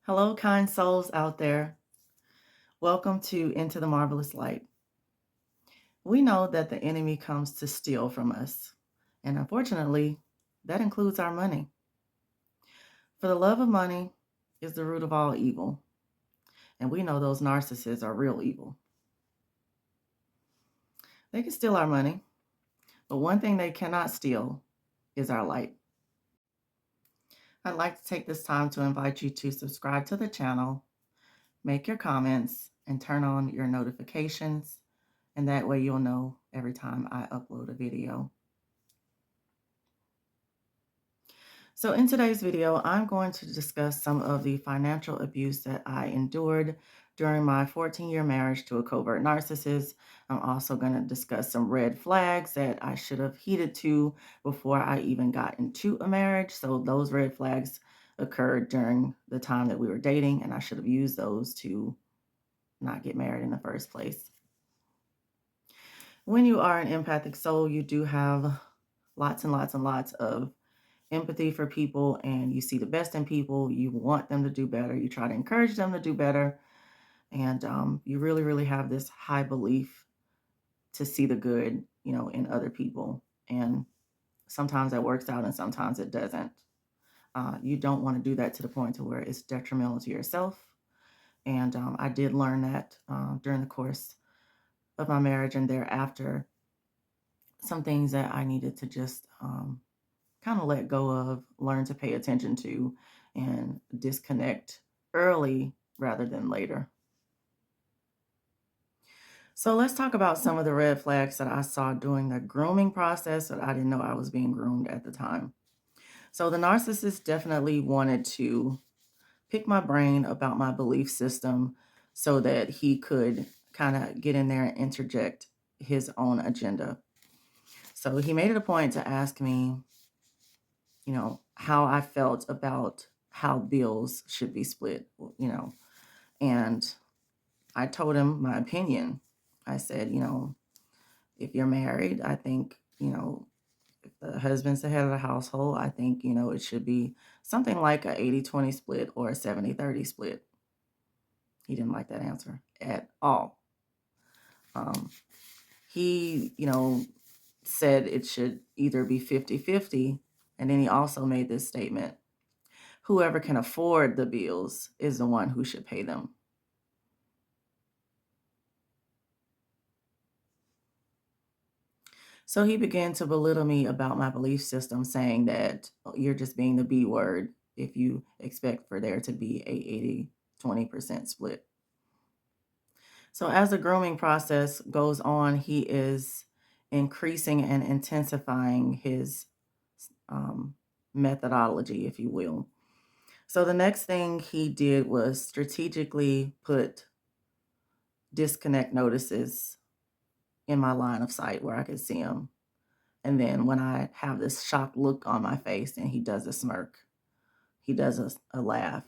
Hello, kind souls out there. Welcome to Into the Marvelous Light. We know that the enemy comes to steal from us, and unfortunately, that includes our money. For the love of money is the root of all evil, and we know those narcissists are real evil. They can steal our money, but one thing they cannot steal is our light. I'd like to take this time to invite you to subscribe to the channel, make your comments, and turn on your notifications. And that way you'll know every time I upload a video. So in today's video, I'm going to discuss some of the financial abuse that I endured during my 14-year marriage to a covert narcissist. I'm also going to discuss some red flags that I should have heeded to before I even got into a marriage. So those red flags occurred during the time that we were dating, and I should have used those to not get married in the first place. When you are an empathic soul, you do have lots and lots and lots of empathy for people, and you see the best in people. You want them to do better. You try to encourage them to do better. And you really, really have this high belief to see the good, in other people. And sometimes that works out and sometimes it doesn't. You don't want to do that to the point to where it's detrimental to yourself. And I did learn that during the course of my marriage and thereafter, some things that I needed to just kind of let go of, learn to pay attention to, and disconnect early rather than later. So let's talk about some of the red flags that I saw during the grooming process that I didn't know I was being groomed at the time. So the narcissist definitely wanted to pick my brain about my belief system so that he could kind of get in there and interject his own agenda. So he made it a point to ask me, how I felt about how bills should be split, and I told him my opinion. I said, if you're married, I think, if the husband's the head of the household, I think, it should be something like a 80-20 split or a 70-30 split. He didn't like that answer at all. He, said it should either be 50-50. And then he also made this statement: whoever can afford the bills is the one who should pay them. So he began to belittle me about my belief system, saying that you're just being the B word if you expect for there to be a 80-20% split. So as the grooming process goes on, he is increasing and intensifying his methodology, if you will. So the next thing he did was strategically put disconnect notices in my line of sight where I could see him. And then when I have this shocked look on my face and he does a smirk, he does a laugh,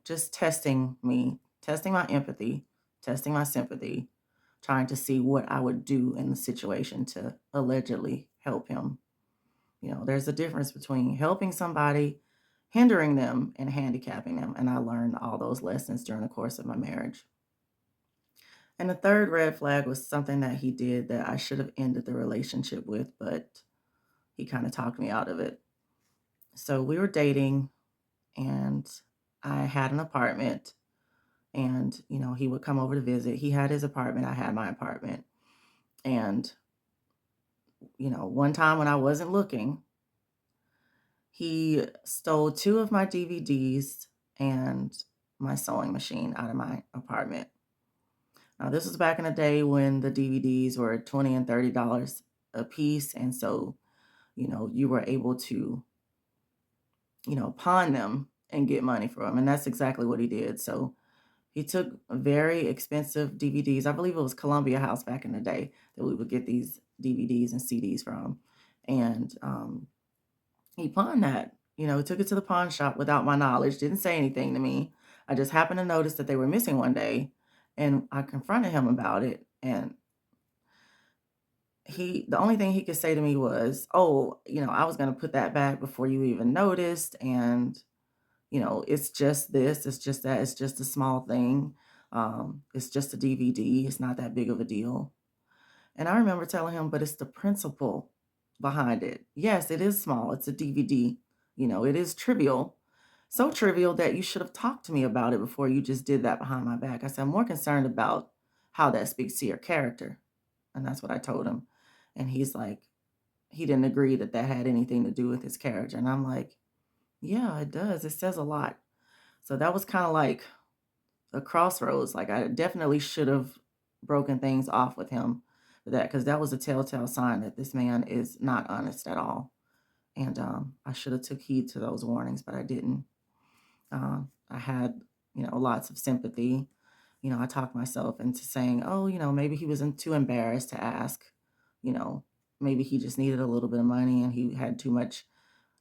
just testing me, testing my empathy, testing my sympathy, trying to see what I would do in the situation to allegedly help him. There's a difference between helping somebody, hindering them, and handicapping them. And I learned all those lessons during the course of my marriage. And the third red flag was something that he did that I should have ended the relationship with, but he kind of talked me out of it. So we were dating and I had an apartment, and, he would come over to visit. He had his apartment, I had my apartment. And, one time when I wasn't looking, he stole 2 of my DVDs and my sewing machine out of my apartment. Now, this was back in the day when the DVDs were $20 and $30 a piece. And so, you were able to, pawn them and get money for them. And that's exactly what he did. So he took very expensive DVDs. I believe it was Columbia House back in the day that we would get these DVDs and CDs from. And he pawned that. He took it to the pawn shop without my knowledge, didn't say anything to me. I just happened to notice that they were missing one day, and I confronted him about it. And the only thing he could say to me was, "Oh, I was going to put that back before you even noticed." And, It's just this, it's just that, it's just a small thing. It's just a DVD. It's not that big of a deal. And I remember telling him, but it's the principle behind it. Yes, it is small. It's a DVD. It is trivial. So trivial that you should have talked to me about it before you just did that behind my back. I said, I'm more concerned about how that speaks to your character. And that's what I told him. And he's like, he didn't agree that that had anything to do with his character. And I'm like, yeah, it does. It says a lot. So that was kind of like a crossroads. Like I definitely should have broken things off with him for that, because that was a telltale sign that this man is not honest at all. And I should have took heed to those warnings, but I didn't. I had, lots of sympathy. I talked myself into saying, oh, maybe he wasn't too embarrassed to ask. You know, maybe he just needed a little bit of money and he had too much,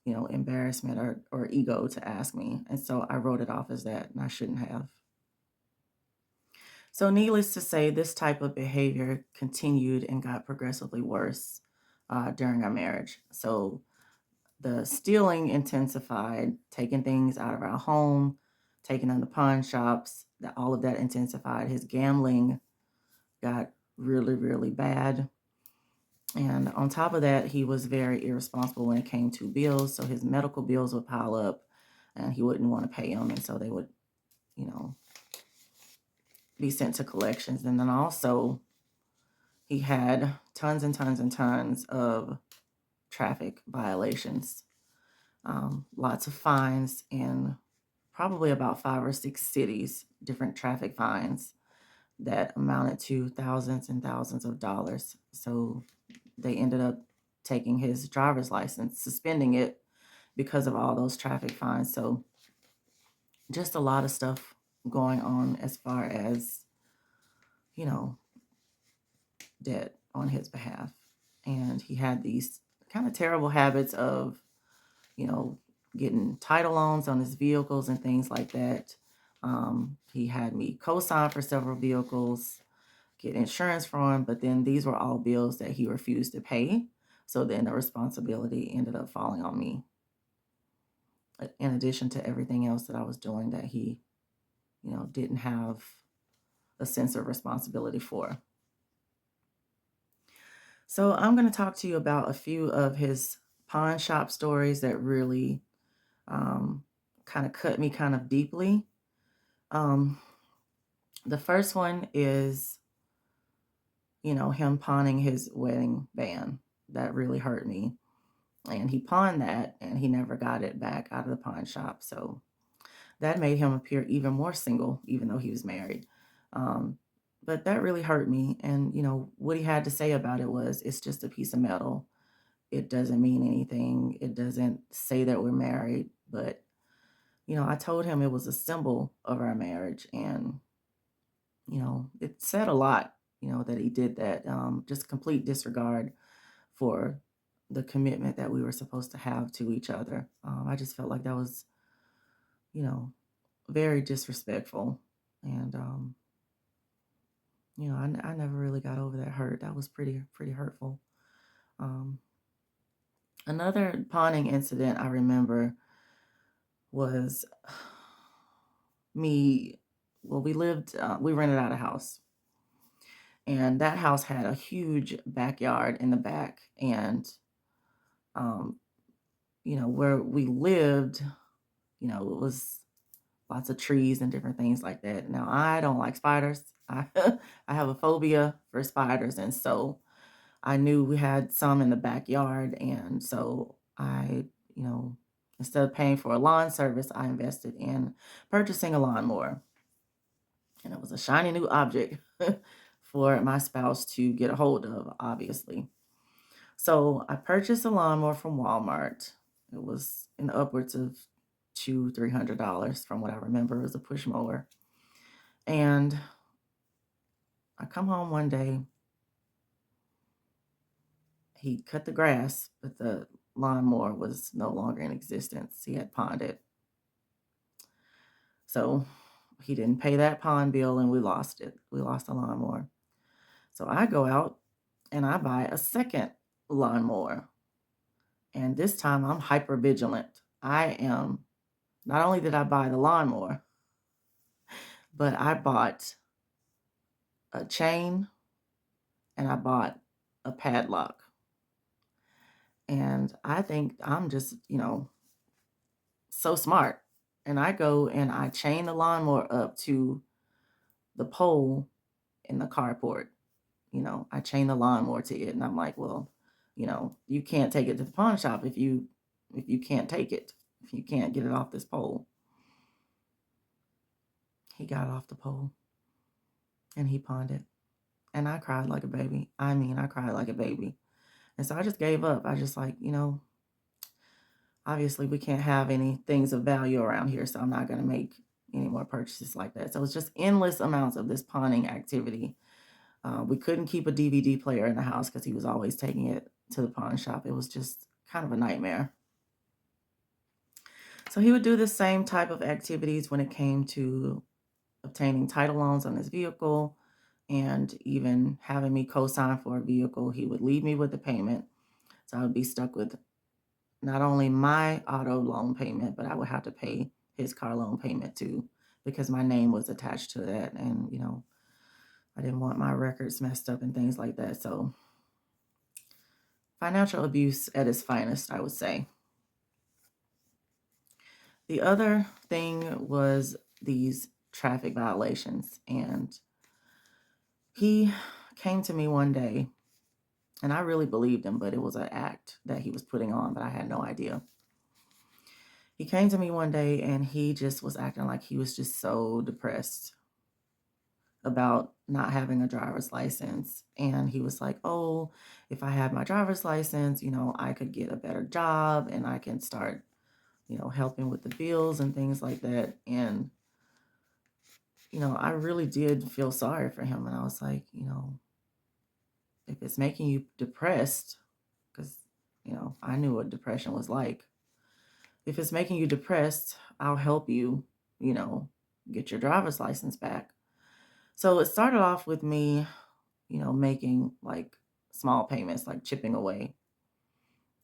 embarrassment or ego to ask me. And so I wrote it off as that, and I shouldn't have. So, needless to say, this type of behavior continued and got progressively worse during our marriage. So, the stealing intensified, taking things out of our home, taking them to pawn shops, all of that intensified. His gambling got really, really bad. And on top of that, he was very irresponsible when it came to bills. So his medical bills would pile up and he wouldn't want to pay them. And so they would, you know, be sent to collections. And then also, he had tons and tons and tons of traffic violations, lots of fines in probably about 5 or 6 cities, different traffic fines that amounted to thousands and thousands of dollars. So they ended up taking his driver's license, suspending it because of all those traffic fines. So just a lot of stuff going on as far as, you know, debt on his behalf. And he had these kind of terrible habits of, getting title loans on his vehicles and things like that. He had me co-sign for several vehicles, get insurance for him, but then these were all bills that he refused to pay. So then the responsibility ended up falling on me, in addition to everything else that I was doing that he, didn't have a sense of responsibility for. So I'm going to talk to you about a few of his pawn shop stories that really kind of cut me kind of deeply. The first one is, him pawning his wedding band. That really hurt me. And he pawned that and he never got it back out of the pawn shop. So that made him appear even more single, even though he was married. But that really hurt me. And, what he had to say about it was, it's just a piece of metal. It doesn't mean anything. It doesn't say that we're married. But, I told him it was a symbol of our marriage. And, it said a lot, that he did that. Just complete disregard for the commitment that we were supposed to have to each other. I just felt like that was, very disrespectful. And, I never really got over that hurt. That was pretty hurtful. Um, Another pawning incident I remember was me. Well, we rented out a house, and that house had a huge backyard in the back. And, um, where we lived, it was lots of trees and different things like that. Now, I don't like spiders. I have a phobia for spiders. And so I knew we had some in the backyard. And so I, instead of paying for a lawn service, I invested in purchasing a lawnmower. And it was a shiny new object for my spouse to get a hold of, obviously. So I purchased a lawnmower from Walmart. It was in the upwards of $200-300 from what I remember. It was a push mower. And I come home one day, he cut the grass, but the lawnmower was no longer in existence. He had pawned it. So he didn't pay that pawn bill and we lost it. We lost the lawnmower. So I go out and I buy a second lawnmower. And this time I'm hyper vigilant. I am Not only did I buy the lawnmower, but I bought a chain and I bought a padlock. And I think I'm just, so smart. And I go and I chain the lawnmower up to the pole in the carport. I chain the lawnmower to it, and I'm like, well, you can't take it to the pawn shop if you can't take it, if you can't get it off this pole. He got it off the pole and he pawned it. And I cried like a baby. I mean, I cried like a baby. And so I just gave up. I just like, obviously we can't have any things of value around here, so I'm not going to make any more purchases like that. So it's just endless amounts of this pawning activity. We couldn't keep a DVD player in the house because he was always taking it to the pawn shop. It was just kind of a nightmare. So he would do the same type of activities when it came to obtaining title loans on his vehicle and even having me co-sign for a vehicle. He would leave me with the payment. So I would be stuck with not only my auto loan payment, but I would have to pay his car loan payment too, because my name was attached to that. And, I didn't want my records messed up and things like that. So financial abuse at its finest, I would say. The other thing was these traffic violations. And he came to me one day, and I really believed him, but it was an act that he was putting on, but I had no idea. He came to me one day and he just was acting like he was just so depressed about not having a driver's license. And he was like, oh, if I had my driver's license, I could get a better job and I can start, helping with the bills and things like that. And, I really did feel sorry for him. And I was like, if it's making you depressed, because, I knew what depression was like. If it's making you depressed, I'll help you, get your driver's license back. So it started off with me, making like small payments, like chipping away.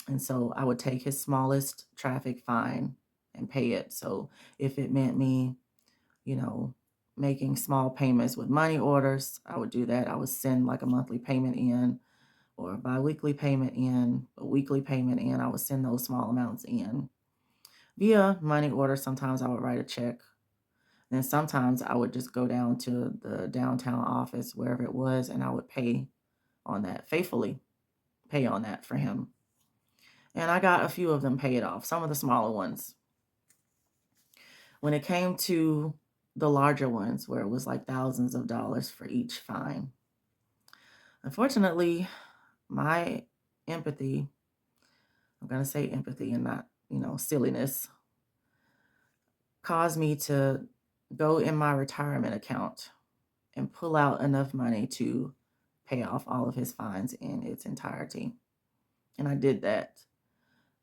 And so I would take his smallest traffic fine and pay it. So if it meant me, you know, making small payments with money orders, I would do that. I would send like a monthly payment in or a biweekly payment in, a weekly payment in. I would send those small amounts in via money order. Sometimes I would write a check. And sometimes I would just go down to the downtown office, wherever it was, and I would pay on that, faithfully pay on that for him. And I got a few of them paid off, some of the smaller ones. When it came to the larger ones, where it was like thousands of dollars for each fine, unfortunately, my empathy, I'm going to say empathy and not, silliness, caused me to go in my retirement account and pull out enough money to pay off all of his fines in its entirety. And I did that.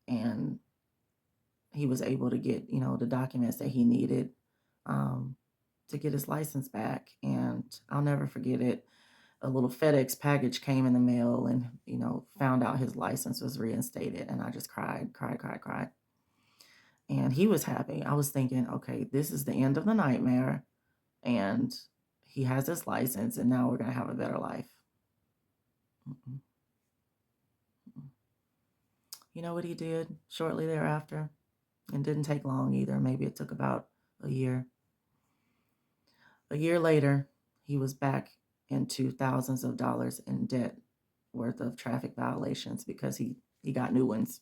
And he was able to get, the documents that he needed to get his license back. And I'll never forget it. A little FedEx package came in the mail and, found out his license was reinstated. And I just cried. And he was happy. I was thinking, okay, this is the end of the nightmare. And he has his license, and now we're going to have a better life. Mm-mm. You know what he did shortly thereafter? It didn't take long either. Maybe it took about a year. A year later, he was back into thousands of dollars in debt worth of traffic violations because he got new ones.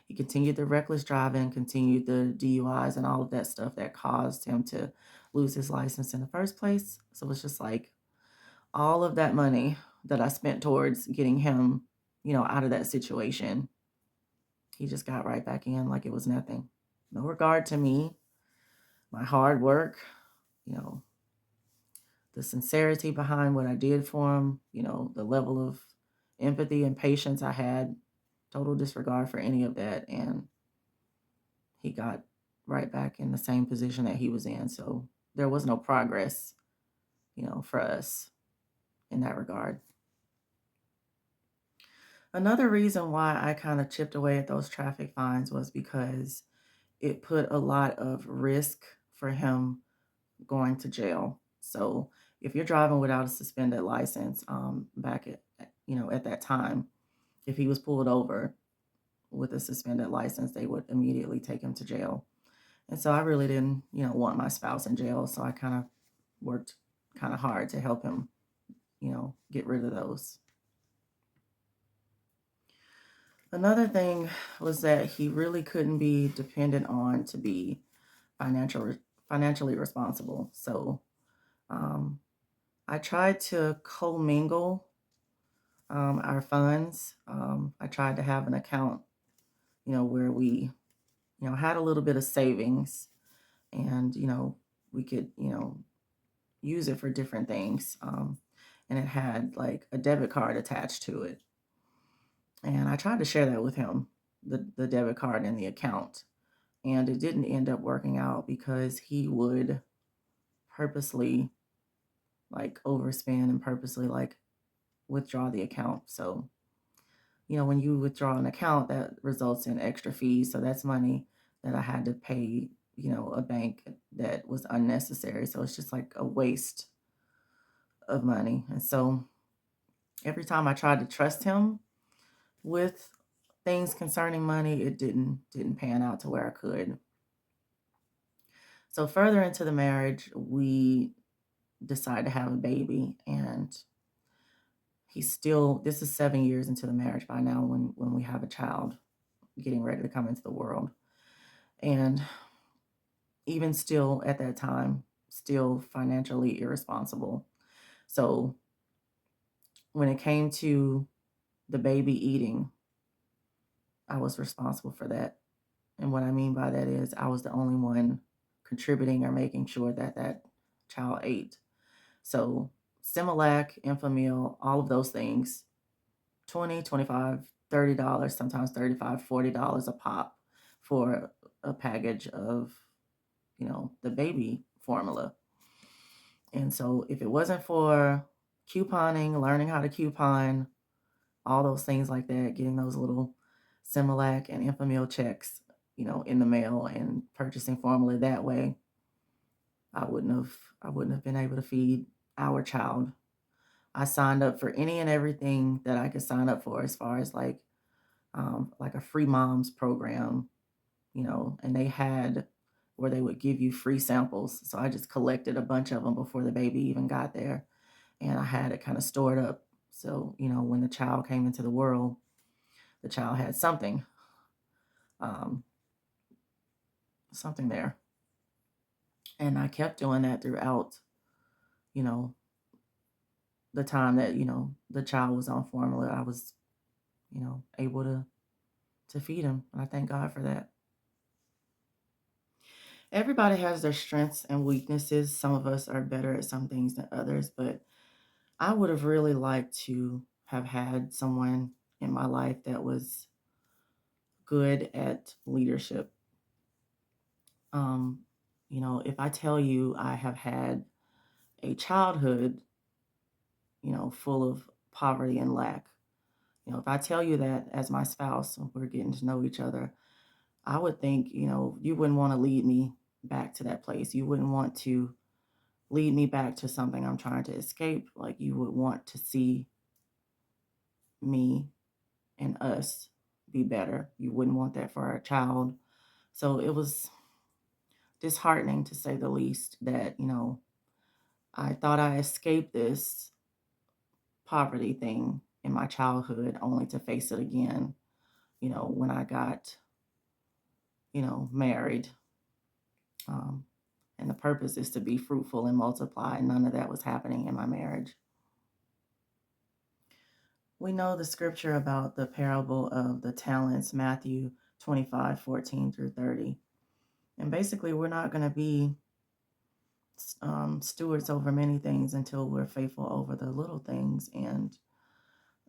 He continued the reckless driving, continued the DUIs and all of that stuff that caused him to lose his license in the first place. So it's just like all of that money that I spent towards getting him, out of that situation, he just got right back in like it was nothing. No regard to me, my hard work, you know, the sincerity behind what I did for him, the level of empathy and patience I had, total disregard for any of that. And he got right back in the same position that he was in. So there was no progress, for us in that regard. Another reason why I kind of chipped away at those traffic fines was because it put a lot of risk for him going to jail. So if you're driving without a suspended license, back at that time, if he was pulled over with a suspended license, they would immediately take him to jail. And so I really didn't, want my spouse in jail. So I kind of worked kind of hard to help him, get rid of those. Another thing was that he really couldn't be dependent on to be financially responsible. So um, I tried to commingle our funds. I tried to have an account, where we, had a little bit of savings, and we could, use it for different things. And it had like a debit card attached to it. And I tried to share that with him, the debit card and the account. And it didn't end up working out because he would purposely like overspend and purposely like withdraw the account. So, when you withdraw an account, that results in extra fees. So that's money that I had to pay, a bank that was unnecessary. So it's just like a waste of money. And so every time I tried to trust him with things concerning money, it didn't pan out to where I could. So further into the marriage, we decided to have a baby, and this is 7 years into the marriage by now when we have a child getting ready to come into the world. And even still at that time, still financially irresponsible. So when it came to the baby eating, I was responsible for that. And what I mean by that is I was the only one contributing or making sure that that child ate. So Similac, Infamil, all of those things, 20, 25, $30, sometimes $35, $40 a pop for a package of, the baby formula. And so if it wasn't for couponing, learning how to coupon, all those things like that, getting those little Similac and Infamil checks, in the mail and purchasing formula that way, I wouldn't have been able to feed our child. I signed up for any and everything that I could sign up for as far as like a free moms program, and they had where they would give you free samples. So I just collected a bunch of them before the baby even got there. And I had it kind of stored up. So, when the child came into the world, the child had um, something there. And I kept doing that throughout, you know, the time that, the child was on formula. I was, able to feed him. And I thank God for that. Everybody has their strengths and weaknesses. Some of us are better at some things than others, but I would have really liked to have had someone in my life that was good at leadership. Um, if I tell you I have had a childhood, full of poverty and lack, if I tell you that as my spouse, we're getting to know each other, I would think, you wouldn't want to lead me back to that place. You wouldn't want to lead me back to something I'm trying to escape. Like you would want to see me and us be better. You wouldn't want that for our child. So it was disheartening to say the least that, I thought I escaped this poverty thing in my childhood only to face it again, when I got, married. Um, and the purpose is to be fruitful and multiply. And none of that was happening in my marriage. We know the scripture about the parable of the talents, Matthew 25:14-30. And basically, we're not going to be stewards over many things until we're faithful over the little things. And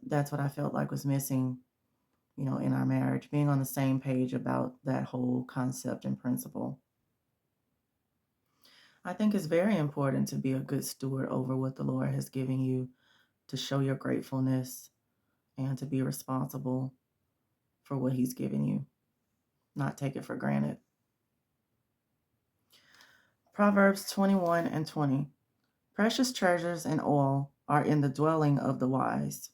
that's what I felt like was missing, in our marriage, being on the same page about that whole concept and principle. I think it's very important to be a good steward over what the Lord has given you, to show your gratefulness and to be responsible for what He's given you, not take it for granted. Proverbs 21 and 20. Precious treasures and oil are in the dwelling of the wise,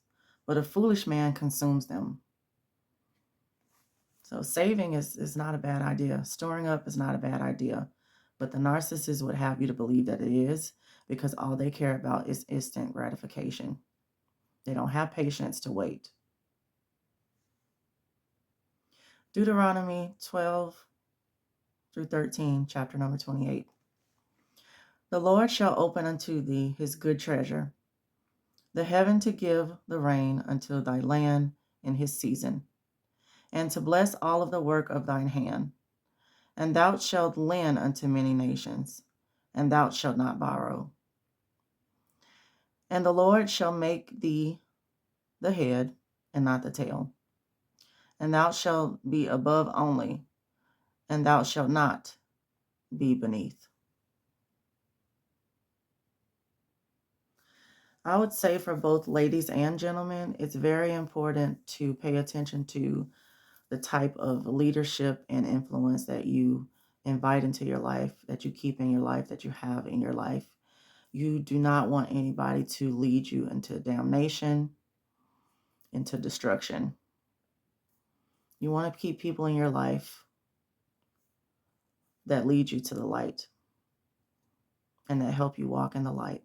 but a foolish man consumes them. So saving is not a bad idea. Storing up is not a bad idea. But the narcissist would have you to believe that it is, because all they care about is instant gratification. They don't have patience to wait. Deuteronomy 12 through 13, chapter number 28. The Lord shall open unto thee his good treasure, the heaven to give the rain unto thy land in his season, and to bless all of the work of thine hand. And thou shalt lend unto many nations, and thou shalt not borrow. And the Lord shall make thee the head, and not the tail. And thou shalt be above only, and thou shalt not be beneath. I would say for both ladies and gentlemen, it's very important to pay attention to the type of leadership and influence that you invite into your life, that you keep in your life, that you have in your life. You do not want anybody to lead you into damnation, into destruction. You want to keep people in your life that lead you to the light and that help you walk in the light.